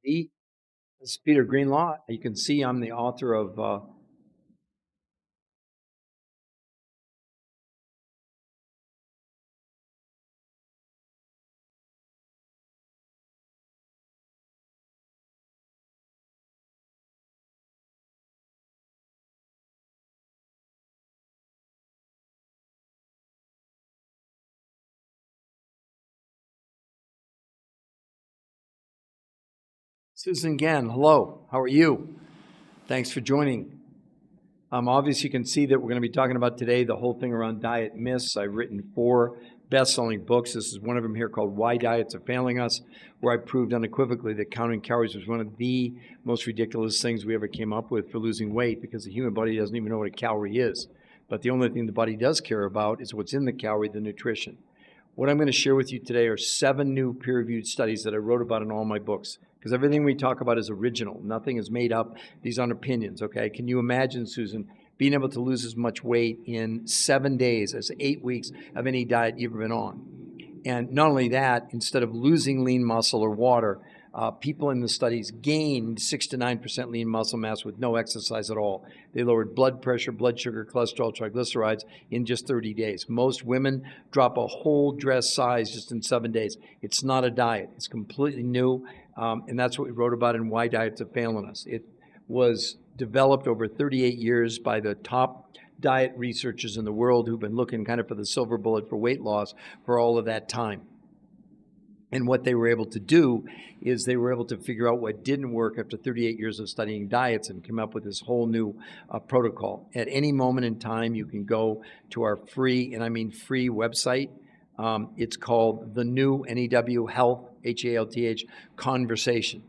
This is Peter Greenlaw. You can see I'm the author of Susan Gann. Hello, how are you? Thanks for joining. Obviously, you can see that we're going to be talking about today the whole thing around diet myths. I've written 4 best-selling books. This is one of them here called Why Diets Are Failing Us, where I proved unequivocally that counting calories was one of the most ridiculous things we ever came up with for losing weight, because the human body doesn't even know what a calorie is. But the only thing the body does care about is what's in the calorie, the nutrition. What I'm going to share with you today are 7 new peer-reviewed studies that I wrote about in all my books, because everything we talk about is original. Nothing is made up. These aren't opinions, okay? Can you imagine, Susan, being able to lose as much weight in 7 days as 8 weeks of any diet you've ever been on? And not only that, instead of losing lean muscle or water, people in the studies gained 6 to 9% lean muscle mass with no exercise at all. They lowered blood pressure, blood sugar, cholesterol, triglycerides in just 30 days. Most women drop a whole dress size just in 7 days. It's not a diet. It's completely new, and that's what we wrote about in Why Diets Are Failing Us. It was developed over 38 years by the top diet researchers in the world who've been looking kind of for the silver bullet for weight loss for all of that time. And what they were able to do is they were able to figure out what didn't work after 38 years of studying diets and come up with this whole new protocol. At any moment in time, you can go to our free, and I mean free, website. It's called the new NEW Health, HALTH, Conversation.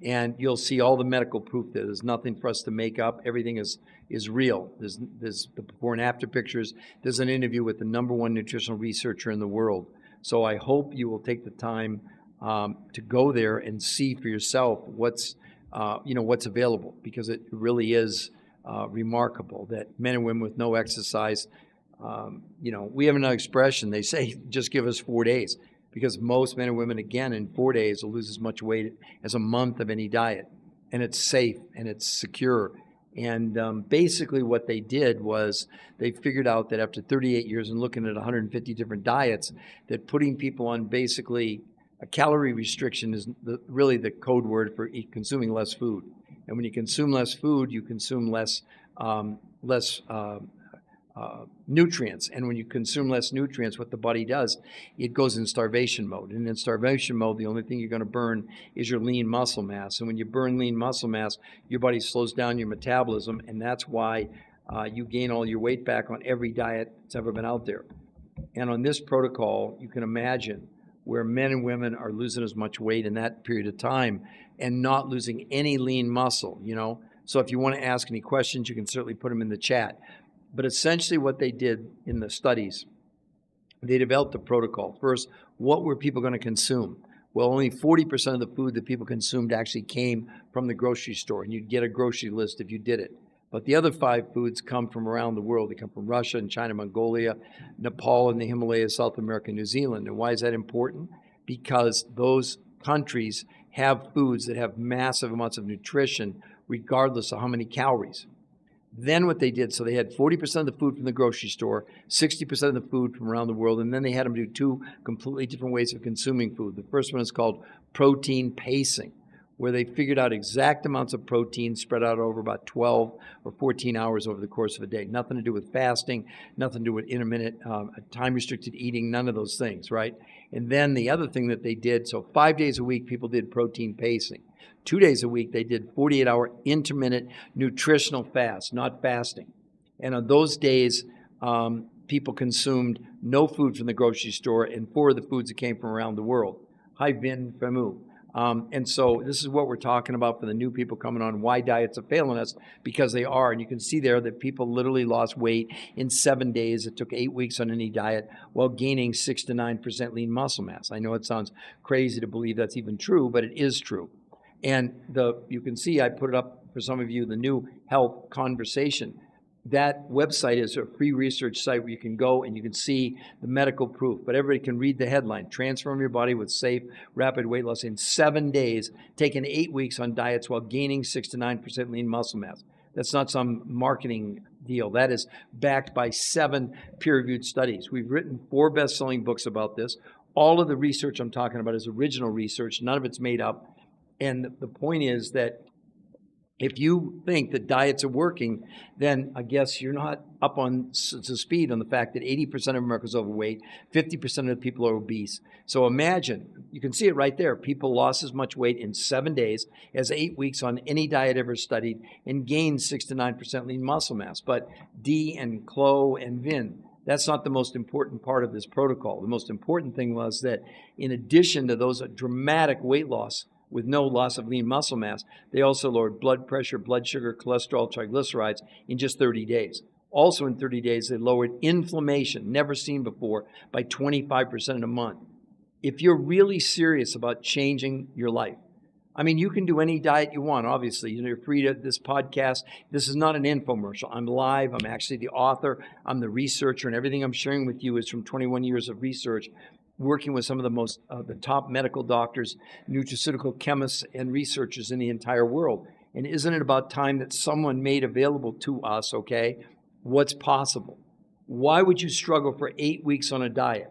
And you'll see all the medical proof there. There's nothing for us to make up. Everything is real. There's the before and after pictures. There's an interview with the #1 nutritional researcher in the world. So I hope you will take the time to go there and see for yourself what's available, because it really is remarkable that men and women with no exercise, we have another expression. They say, just give us 4 days, because most men and women, again, in 4 days will lose as much weight as a month of any diet. And it's safe and it's secure. And basically what they did was they figured out that after 38 years and looking at 150 different diets, that putting people on basically a calorie restriction is really the code word for consuming less food. And when you consume less food, you consume less nutrients. And when you consume less nutrients, what the body does, it goes in starvation mode. And in starvation mode, the only thing you're going to burn is your lean muscle mass. And when you burn lean muscle mass, your body slows down your metabolism, and that's why you gain all your weight back on every diet that's ever been out there. And on this protocol, you can imagine where men and women are losing as much weight in that period of time and not losing any lean muscle, So if you want to ask any questions, you can certainly put them in the chat. But essentially what they did in the studies, they developed a protocol. First, what were people going to consume? Well, only 40% of the food that people consumed actually came from the grocery store, and you'd get a grocery list if you did it. But the other 5 foods come from around the world. They come from Russia and China, Mongolia, Nepal, and the Himalayas, South America, New Zealand. And why is that important? Because those countries have foods that have massive amounts of nutrition, regardless of how many calories. Then what they did, so they had 40% of the food from the grocery store, 60% of the food from around the world, and then they had them do 2 completely different ways of consuming food. The first one is called protein pacing, where they figured out exact amounts of protein spread out over about 12 or 14 hours over the course of a day. Nothing to do with fasting, nothing to do with intermittent, time-restricted eating, none of those things, right? And then the other thing that they did, so 5 days a week, people did protein pacing. 2 days a week, they did 48-hour intermittent nutritional fast, not fasting. And on those days, people consumed no food from the grocery store and 4 of the foods that came from around the world. Hi, Vin Famu. And so this is what we're talking about for the new people coming on, why diets are failing us, because they are. And you can see there that people literally lost weight in 7 days. It took 8 weeks on any diet while gaining 6 to 9% lean muscle mass. I know it sounds crazy to believe that's even true, but it is true. And you can see I put it up for some of you, the new health conversation. that website is a free research site where you can go and you can see the medical proof. But everybody can read the headline: transform your body with safe, rapid weight loss in 7 days, taking 8 weeks on diets while gaining 6 to 9% lean muscle mass. That's not some marketing deal. That is backed by 7 peer-reviewed studies. We've written 4 best-selling books about this. All of the research I'm talking about is original research. None of it's made up. And the point is that if you think that diets are working, then I guess you're not up on to speed on the fact that 80% of Americans are overweight, 50% of the people are obese. So imagine, you can see it right there. People lost as much weight in 7 days as 8 weeks on any diet ever studied and gained 6 to 9% lean muscle mass. But Dee and Chloe and Vin, that's not the most important part of this protocol. The most important thing was that in addition to those dramatic weight loss with no loss of lean muscle mass, they also lowered blood pressure, blood sugar, cholesterol, triglycerides in just 30 days. Also in 30 days, they lowered inflammation, never seen before, by 25% in a month. If you're really serious about changing your life, I mean, you can do any diet you want, obviously. You're free to this podcast. This is not an infomercial. I'm live. I'm actually the author. I'm the researcher, and everything I'm sharing with you is from 21 years of research, working with some of the top medical doctors, nutraceutical chemists, and researchers in the entire world. And isn't it about time that someone made available to us, okay, what's possible? Why would you struggle for 8 weeks on a diet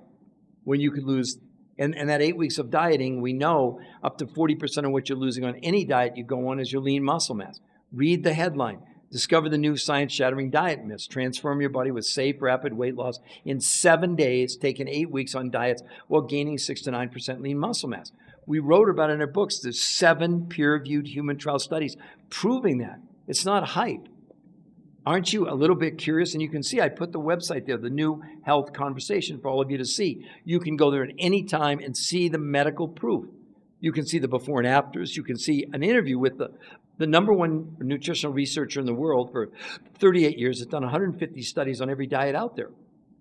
when you could lose, and that 8 weeks of dieting, we know up to 40% of what you're losing on any diet you go on is your lean muscle mass. Read the headline. Discover the new science-shattering diet myths. Transform your body with safe, rapid weight loss in 7 days, taking 8 weeks on diets while gaining 6 to 9% lean muscle mass. We wrote about it in our books. There's 7 peer-reviewed human trial studies proving that. It's not hype. Aren't you a little bit curious? And you can see I put the website there, the New Health Conversation, for all of you to see. You can go there at any time and see the medical proof. You can see the before and afters. You can see an interview with the number one nutritional researcher in the world for 38 years. Has done 150 studies on every diet out there.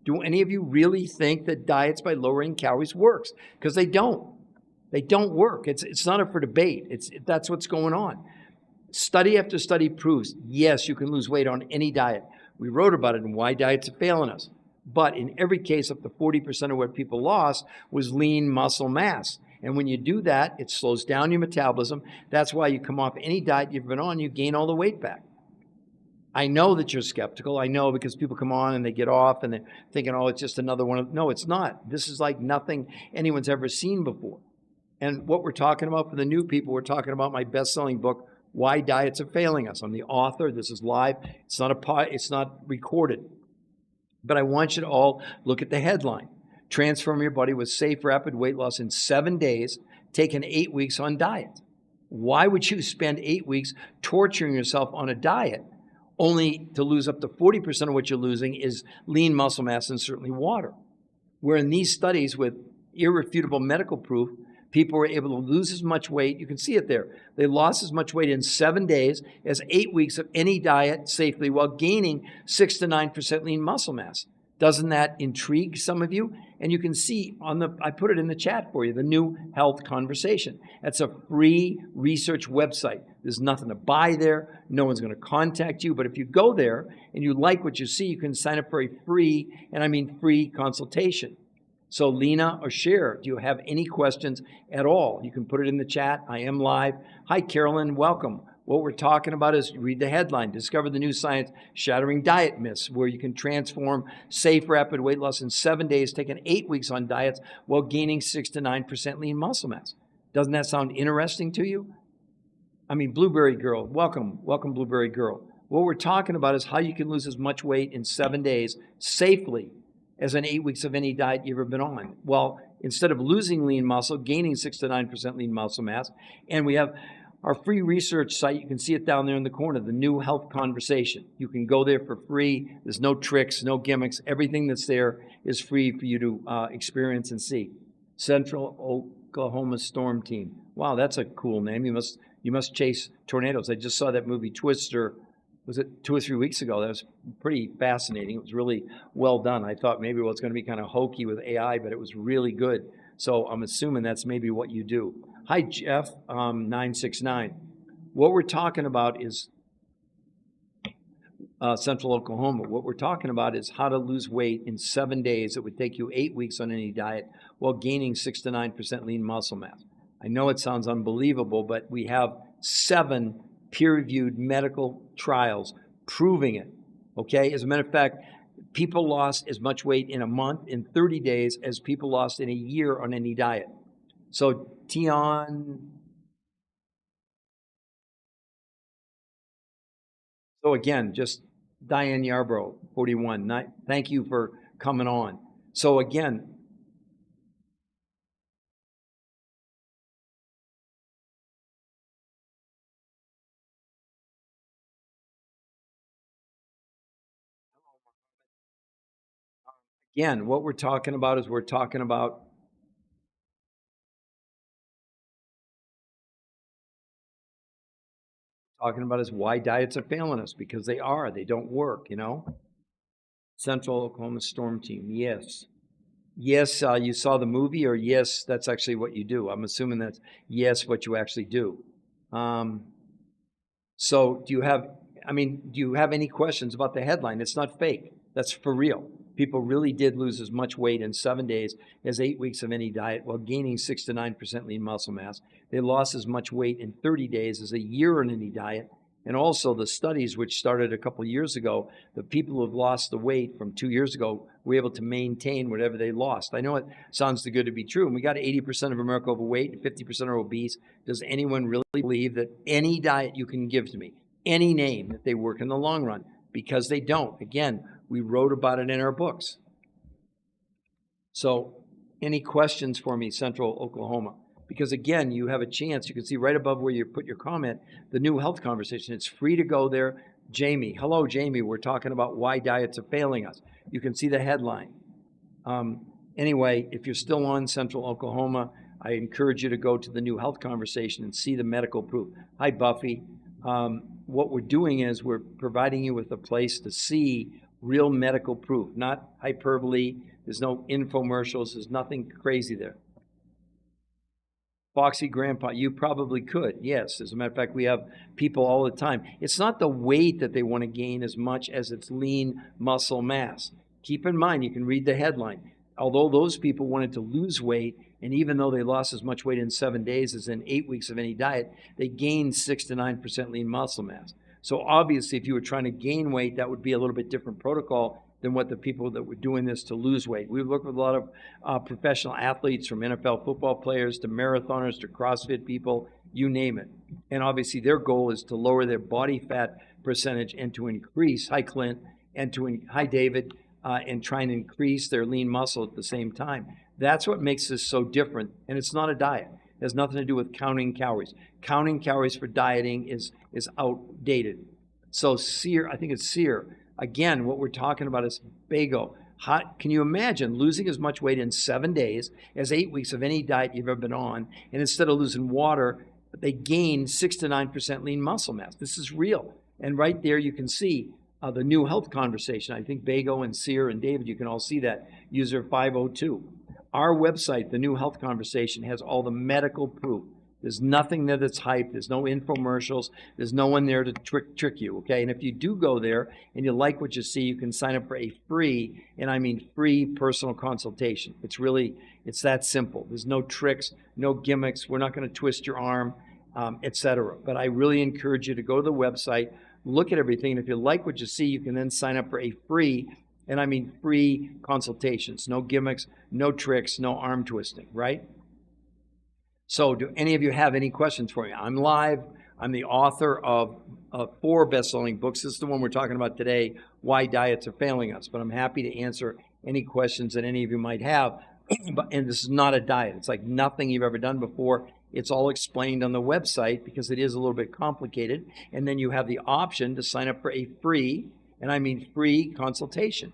Do any of you really think that diets by lowering calories works? Because they don't. They don't work. It's not up for debate. That's what's going on. Study after study proves, yes, you can lose weight on any diet. We wrote about it and why diets are failing us. But in every case, up to 40% of what people lost was lean muscle mass. And when you do that, it slows down your metabolism. That's why you come off any diet you've been on, you gain all the weight back. I know that you're skeptical. I know, because people come on and they get off and they're thinking, oh, it's just another one. No, it's not. This is like nothing anyone's ever seen before. And what we're talking about for the new people, we're talking about my best-selling book, Why Diets Are Failing Us. I'm the author. This is live. It's not recorded. But I want you to all look at the headline. Transform your body with safe, rapid weight loss in 7 days, taking 8 weeks on diet. Why would you spend 8 weeks torturing yourself on a diet only to lose up to 40% of what you're losing is lean muscle mass and certainly water? Where in these studies with irrefutable medical proof, people were able to lose as much weight. You can see it there. They lost as much weight in 7 days as 8 weeks of any diet safely while gaining 6 to 9% lean muscle mass. Doesn't that intrigue some of you? And you can see I put it in the chat for you, the New Health Conversation. That's a free research website. There's nothing to buy there. No one's going to contact you. But if you go there and you like what you see, you can sign up for a free, and I mean free, consultation. So Lena or Cher, do you have any questions at all? You can put it in the chat. I am live. Hi, Carolyn. Welcome. What we're talking about is, read the headline, discover the new science-shattering diet myths, where you can transform safe, rapid weight loss in 7 days, taking 8 weeks on diets while gaining 6 to 9% lean muscle mass. Doesn't that sound interesting to you? I mean, Blueberry Girl, welcome. Welcome, Blueberry Girl. What we're talking about is how you can lose as much weight in 7 days safely as in 8 weeks of any diet you've ever been on. Well, instead of losing lean muscle, gaining 6 to 9% lean muscle mass. And we have our free research site. You can see it down there in the corner, the New Health Conversation. You can go there for free. There's no tricks, no gimmicks. Everything that's there is free for you to experience and see. Central Oklahoma Storm Team. Wow, that's a cool name. You must chase tornadoes. I just saw that movie Twister. Was it 2 or 3 weeks ago? That was pretty fascinating. It was really well done. I thought maybe it was going to be kind of hokey with AI, but it was really good. So I'm assuming that's maybe what you do. Hi, Jeff, 969. What we're talking about is Central Oklahoma. What we're talking about is how to lose weight in 7 days. It would take you 8 weeks on any diet while gaining 6 to 9% lean muscle mass. I know it sounds unbelievable, but we have 7 peer-reviewed medical trials proving it. Okay? As a matter of fact, people lost as much weight in a month, in 30 days, as people lost in a year on any diet. So, Tion. So again, just Diane Yarbrough, 41. Thank you for coming on. So again, what we're talking about is why diets are failing us, because they are. They don't work, you know. Central Oklahoma Storm Team, yes. Yes, you saw the movie, or yes, that's actually what you do. I'm assuming that's yes, what you actually do. So do you have any questions about the headline? It's not fake. That's for real. People really did lose as much weight in 7 days as 8 weeks of any diet while gaining 6 to 9% lean muscle mass. They lost as much weight in 30 days as a year on any diet. And also the studies, which started a couple years ago, the people who have lost the weight from 2 years ago were able to maintain whatever they lost. I know it sounds too good to be true. And we got 80% of America overweight and 50% are obese. Does anyone really believe that any diet you can give to me, any name, that they work in the long run? Because they don't. Again, we wrote about it in our books. So any questions for me, Central Oklahoma? Because again, you have a chance. You can see right above where you put your comment, the new health conversation. It's free to go there. Jamie, hello, Jamie. We're talking about why diets are failing us. You can see the headline. Anyway, if you're still on Central Oklahoma, I encourage you to go to the new health conversation and see the medical proof. Hi, Buffy. What we're doing is we're providing you with a place to see real medical proof, not hyperbole. There's no infomercials. There's nothing crazy there. Foxy Grandpa, you probably could, yes. As a matter of fact, we have people all the time. It's not the weight that they want to gain as much as it's lean muscle mass. Keep in mind, you can read the headline. Although those people wanted to lose weight, and even though they lost as much weight in 7 days as in 8 weeks of any diet, they gained 6 to 9% lean muscle mass. So obviously, if you were trying to gain weight, that would be a little bit different protocol than what the people that were doing this to lose weight. We work with a lot of professional athletes, from NFL football players to marathoners to CrossFit people, you name it. And obviously their goal is to lower their body fat percentage and to increase, hi Clint, hi David, and try and increase their lean muscle at the same time. That's what makes this so different, and it's not a diet. It has nothing to do with counting calories. Counting calories for dieting is outdated. So Sear, I think it's Sear. Again, what we're talking about is Bago. Can you imagine losing as much weight in 7 days as 8 weeks of any diet you've ever been on, and instead of losing water, they gain 6 to 9% lean muscle mass? This is real. And right there you can see the new health conversation. I think Bago and Sear and David, you can all see that, user 502. Our website, the new health conversation, has all the medical proof. There's nothing there that's hype. There's no infomercials. There's no one there to trick you, okay? And if you do go there and you like what you see, you can sign up for a free, and I mean free, personal consultation. It's that simple. There's no tricks, no gimmicks. We're not going to twist your arm, etc. But I really encourage you to go to the website, look at everything, and if you like what you see, you can then sign up for a free, and I mean free consultations. No gimmicks, no tricks, no arm twisting, right? So do any of you have any questions for me? I'm live. I'm the author of 4 best-selling books. This is the one we're talking about today, Why Diets Are Failing Us. But I'm happy to answer any questions that any of you might have. And this is not a diet. It's like nothing you've ever done before. It's all explained on the website because it is a little bit complicated. And then you have the option to sign up for a free, and I mean free, consultation.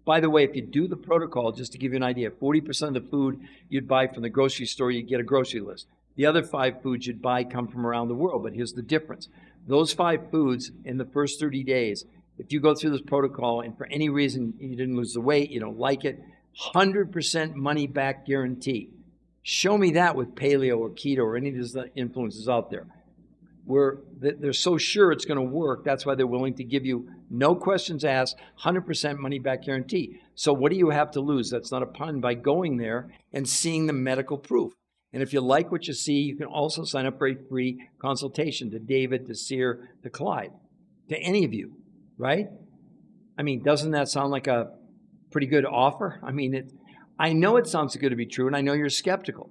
By the way, if you do the protocol, just to give you an idea, 40% of the food you'd buy from the grocery store, you get a grocery list. The other 5 foods you'd buy come from around the world, but here's the difference. Those 5 foods in the first 30 days, if you go through this protocol and for any reason you didn't lose the weight, you don't like it, 100% money back guarantee. Show me that with paleo or keto or any of these influences out there. They're so sure it's going to work, that's why they're willing to give you No questions asked, 100% money back guarantee. So what do you have to lose? That's not a pun, by going there and seeing the medical proof. And if you like what you see, you can also sign up for a free consultation to David, to Sear, to Clyde, to any of you, right? I mean, doesn't that sound like a pretty good offer? I mean, I know it sounds too good to be true, and I know you're skeptical.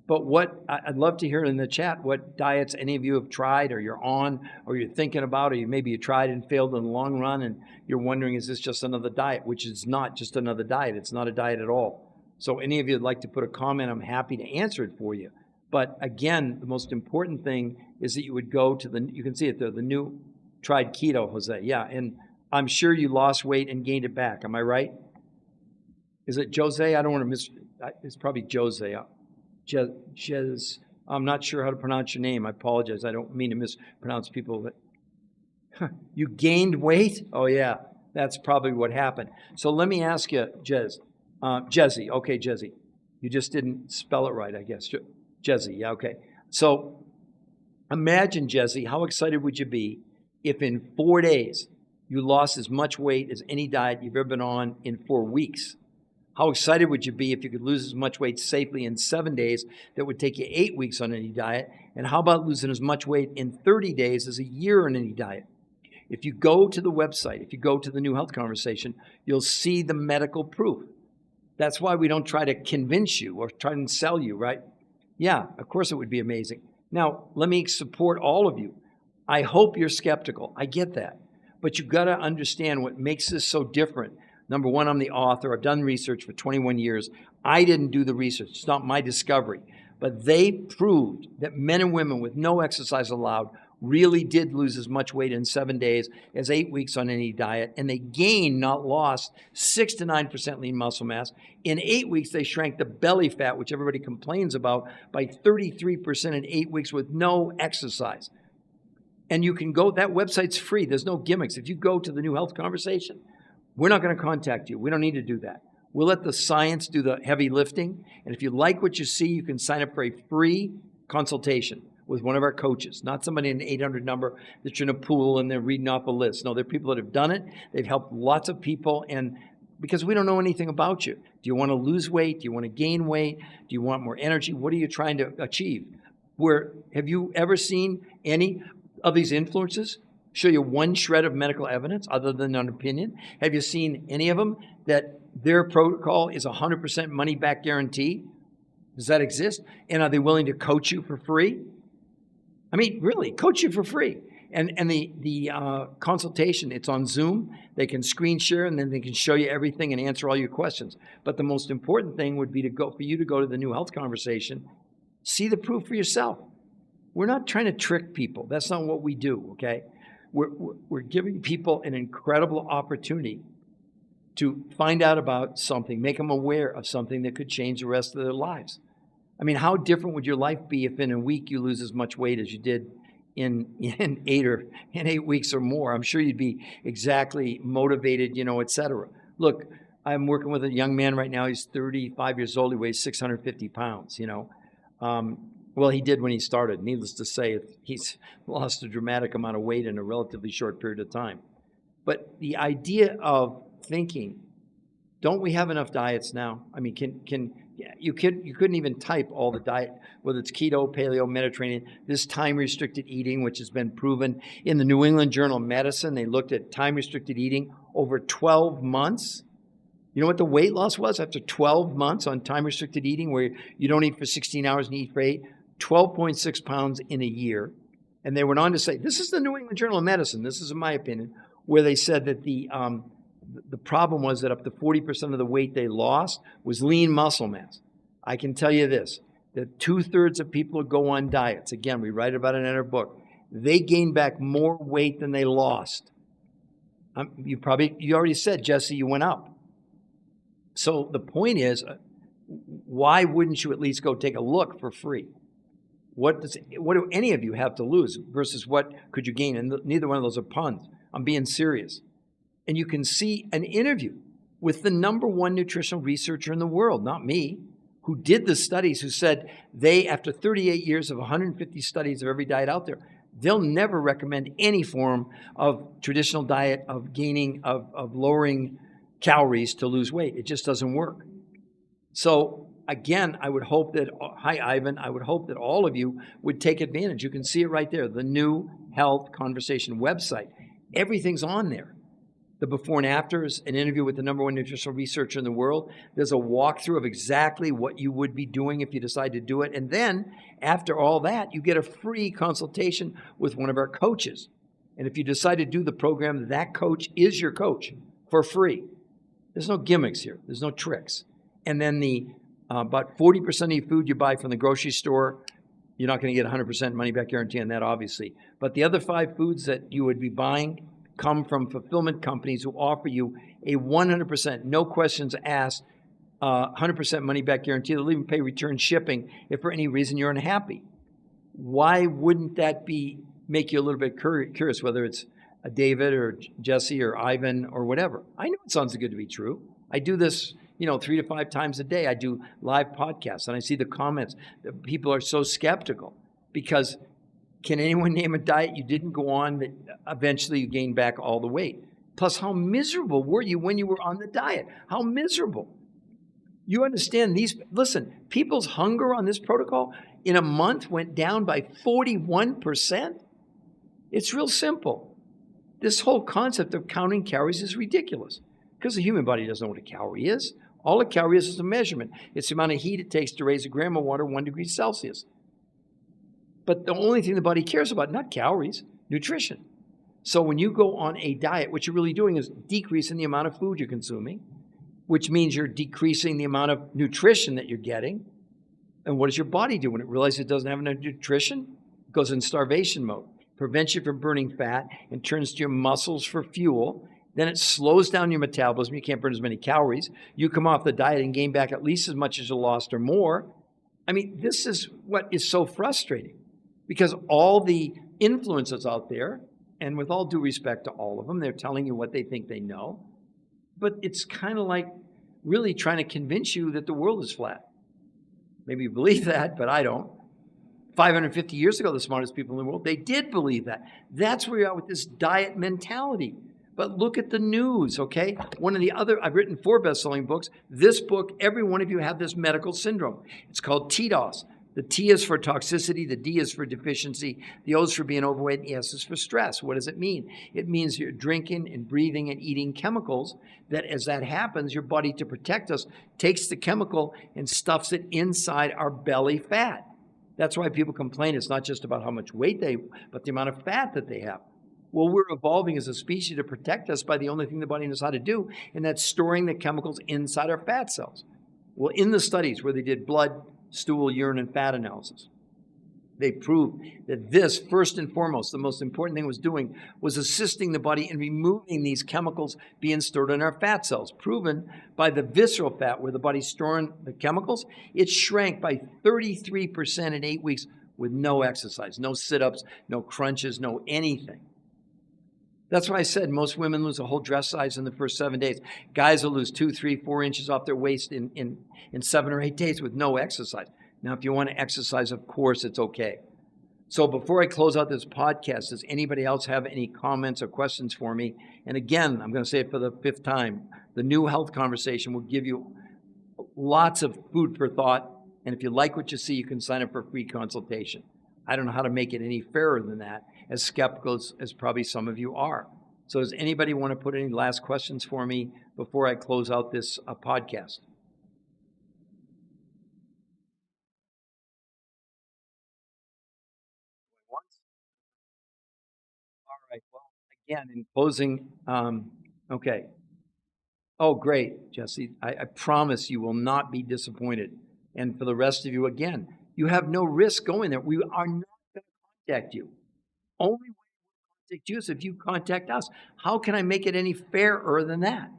But I'd love to hear in the chat what diets any of you have tried, or you're on, or you're thinking about, or maybe you tried and failed in the long run, and you're wondering, is this just another diet? Which is not just another diet. It's not a diet at all. So any of you would like to put a comment, I'm happy to answer it for you. But again, the most important thing is that you would go to you can see it there, the new tried keto, Jose. Yeah, and I'm sure you lost weight and gained it back. Am I right? Is it Jose? I don't want to it's probably Jose. I'm not sure how to pronounce your name. I apologize. I don't mean to mispronounce people. But you gained weight? Oh, yeah. That's probably what happened. So let me ask you, Jesse. Okay, Jesse. You just didn't spell it right, I guess. Jesse, yeah, okay. So imagine, Jesse, how excited would you be if in 4 days you lost as much weight as any diet you've ever been on in 4 weeks? How excited would you be if you could lose as much weight safely in 7 days that would take you 8 weeks on any diet? And how about losing as much weight in 30 days as a year on any diet? If you go to the website, if you go to the New Health Conversation, you'll see the medical proof. That's why we don't try to convince you or try and sell you, right? Yeah, of course it would be amazing. Now, let me support all of you. I hope you're skeptical. I get that. But you've got to understand what makes this so different. Number one, I'm the author. I've done research for 21 years. I didn't do the research. It's not my discovery. But they proved that men and women with no exercise allowed really did lose as much weight in 7 days as 8 weeks on any diet. And they gained, not lost, 6 to 9% lean muscle mass. In 8 weeks, they shrank the belly fat, which everybody complains about, by 33% in 8 weeks with no exercise. And you can go, that website's free. There's no gimmicks. If you go to the New Health Conversation, we're not going to contact you. We don't need to do that. We'll let the science do the heavy lifting. And if you like what you see, you can sign up for a free consultation with one of our coaches, not somebody in an 800 number that's in a pool and they're reading off a list. No, they're people that have done it. They've helped lots of people. And because we don't know anything about you. Do you want to lose weight? Do you want to gain weight? Do you want more energy? What are you trying to achieve? Have you ever seen any of these influences show you one shred of medical evidence other than an opinion? Have you seen any of them that their protocol is 100% money back guarantee? Does that exist? And are they willing to coach you for free? I mean, really, coach you for free. And the consultation, it's on Zoom. They can screen share and then they can show you everything and answer all your questions. But the most important thing would be for you to go to the New Health Conversation, see the proof for yourself. We're not trying to trick people. That's not what we do, okay? We're giving people an incredible opportunity to find out about something, make them aware of something that could change the rest of their lives. I mean, how different would your life be if in a week you lose as much weight as you did in 8 weeks or more? I'm sure you'd be exactly motivated, et cetera. Look, I'm working with a young man right now. He's 35 years old. He weighs 650 pounds, Well, he did when he started. Needless to say, he's lost a dramatic amount of weight in a relatively short period of time. But the idea of thinking, don't we have enough diets now? I mean, you couldn't even type all the diet, whether it's keto, paleo, Mediterranean, this time-restricted eating, which has been proven in the New England Journal of Medicine. They looked at time-restricted eating over 12 months. You know what the weight loss was after 12 months on time-restricted eating, where you don't eat for 16 hours and eat for 8? 12.6 pounds in a year. And they went on to say, this is the New England Journal of Medicine, this is in my opinion, where they said that the problem was that up to 40% of the weight they lost was lean muscle mass. I can tell you this, that 2/3 of people who go on diets, again, we write about it in our book, they gain back more weight than they lost. You already said, Jesse, you went up. So the point is, why wouldn't you at least go take a look for free? What do any of you have to lose versus what could you gain? And neither one of those are puns. I'm being serious. And you can see an interview with the #1 nutritional researcher in the world, not me, who did the studies, who said after 38 years of 150 studies of every diet out there, They'll never recommend any form of traditional diet of gaining, of lowering calories to lose weight. It just doesn't work. So again, I would hope that, hi Ivan, I would hope that all of you would take advantage. You can see it right there, the New Health Conversation website. Everything's on there. The before and afters, an interview with the #1 nutritional researcher in the world. There's a walkthrough of exactly what you would be doing if you decide to do it. And then after all that, you get a free consultation with one of our coaches. And if you decide to do the program, that coach is your coach for free. There's no gimmicks here. There's no tricks. And then the about 40% of your food you buy from the grocery store, you're not going to get 100% money back guarantee on that, obviously. But the other 5 foods that you would be buying come from fulfillment companies who offer you a 100%, no questions asked, 100% money back guarantee. They'll even pay return shipping if for any reason you're unhappy. Why wouldn't that make you a little bit curious, whether it's a David or Jesse or Ivan or whatever? I know it sounds good to be true. I do this 3 to 5 times a day. I do live podcasts and I see the comments. People are so skeptical because can anyone name a diet you didn't go on that eventually you gained back all the weight? Plus, how miserable were you when you were on the diet? How miserable. You understand listen, people's hunger on this protocol in a month went down by 41%. It's real simple. This whole concept of counting calories is ridiculous because the human body doesn't know what a calorie is. All a calorie is a measurement. It's the amount of heat it takes to raise a gram of water 1 degree Celsius. But the only thing the body cares about, not calories, nutrition. So when you go on a diet, what you're really doing is decreasing the amount of food you're consuming, which means you're decreasing the amount of nutrition that you're getting. And what does your body do when it realizes it doesn't have enough nutrition? It goes in starvation mode, prevents you from burning fat and turns to your muscles for fuel. Then it slows down your metabolism. You can't burn as many calories. You come off the diet and gain back at least as much as you lost or more. I mean, this is what is so frustrating. Because all the influencers out there, and with all due respect to all of them, they're telling you what they think they know. But it's kind of like really trying to convince you that the world is flat. Maybe you believe that, but I don't. 550 years ago, the smartest people in the world, they did believe that. That's where we are with this diet mentality. But look at the news, okay? I've written 4 best-selling books. This book, every one of you have this medical syndrome. It's called TDOS. The T is for toxicity, the D is for deficiency, the O is for being overweight, and the S is for stress. What does it mean? It means you're drinking and breathing and eating chemicals that as that happens, your body, to protect us, takes the chemical and stuffs it inside our belly fat. That's why people complain it's not just about how much weight but the amount of fat that they have. Well, we're evolving as a species to protect us by the only thing the body knows how to do, and that's storing the chemicals inside our fat cells. Well, in the studies where they did blood, stool, urine, and fat analysis, they proved that this, first and foremost, the most important thing it was doing was assisting the body in removing these chemicals being stored in our fat cells. Proven by the visceral fat where the body's storing the chemicals, it shrank by 33% in 8 weeks with no exercise, no sit-ups, no crunches, no anything. That's why I said most women lose a whole dress size in the first 7 days. Guys will lose 2, 3, 4 inches off their waist in 7 or 8 days with no exercise. Now, if you want to exercise, of course, it's okay. So before I close out this podcast, does anybody else have any comments or questions for me? And again, I'm going to say it for the 5th time. The New Health Conversation will give you lots of food for thought. And if you like what you see, you can sign up for a free consultation. I don't know how to make it any fairer than that, as skeptical as probably some of you are. So does anybody want to put any last questions for me before I close out this podcast? Once? All right. Well, again, in closing, okay. Oh, great, Jesse. I promise you will not be disappointed. And for the rest of you, again, you have no risk going there. We are not going to contact you. Only way we contact you is if you contact us. How can I make it any fairer than that?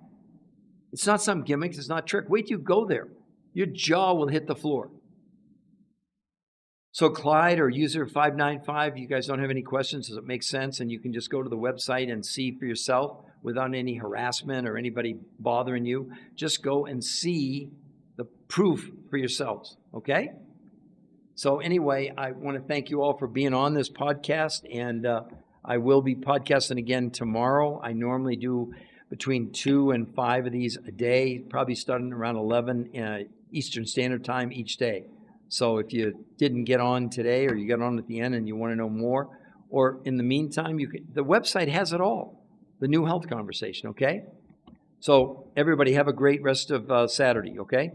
It's not some gimmicks. It's not a trick. Wait till you go there. Your jaw will hit the floor. So Clyde or user 595, you guys don't have any questions? Does it make sense? And you can just go to the website and see for yourself without any harassment or anybody bothering you. Just go and see the proof for yourselves, okay? So anyway, I want to thank you all for being on this podcast, and I will be podcasting again tomorrow. I normally do between 2 and 5 of these a day, probably starting around 11 Eastern Standard Time each day. So if you didn't get on today, or you got on at the end and you want to know more, or in the meantime, the website has it all, the New Health Conversation, okay? So everybody have a great rest of Saturday, okay?